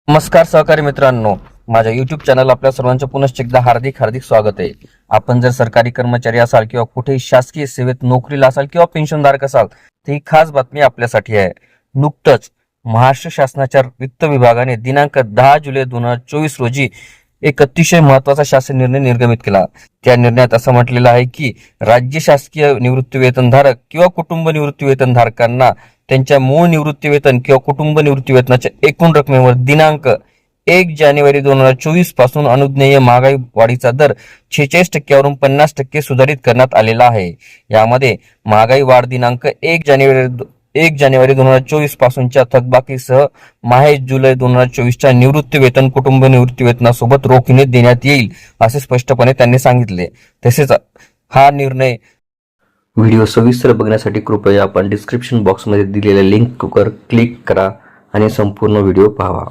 नमस्कार सहकारी मित्रांनो, माझ्या YouTube चॅनल आपल्या सर्वांचं पुनश्च एकदा हार्दिक स्वागत आहे। आपण जर सरकारी कर्मचारी असाल किंवा कुठेही शासकीय सेवेत नोकरीला असाल किंवा पेन्शनधारक असाल तर ही खास बातमी आपल्यासाठी आहे। नुकतंच महाराष्ट्र शासनाच्या वित्त विभागाने दिनांक 10 जुलै 2024 रोजी एक अतिशय महत्त्वाचा शासन निर्णय निर्गमित केला। त्या निर्णयात असं म्हटलेलं आहे की राज्य शासकीय निवृत्ती वेतनधारक किंवा कुटुंब निवृत्ती वेतनधारकांना त्यांच्या मूळ निवृत्ती वेतन किंवा कुटुंब निवृत्ती वेतनाच्या एकूण रकमेवर दिनांक 1 जानेवारी 2024 पासून अनुज्ञेय महागाई वाढीचा दर 46% वरून 50% सुधारित करण्यात आलेला आहे। यामध्ये महागाई वाढ दिनांक 1 जानेवारी 2024 पासूनच्या थकबाकीसह माहे जुलै 2024च्या निवृत्ती वेतन कुटुंब निवृत्ती वेतनासोबत रोखीने देण्यात येईल असे स्पष्टपणे त्यांनी सांगितले। तसेच हा निर्णय व्हिडिओ सविस्तर बघण्यासाठी कृपया आपण डिस्क्रिप्शन बॉक्समध्ये दिलेल्या लिंकवर क्लिक करा आणि संपूर्ण व्हिडिओ पहा।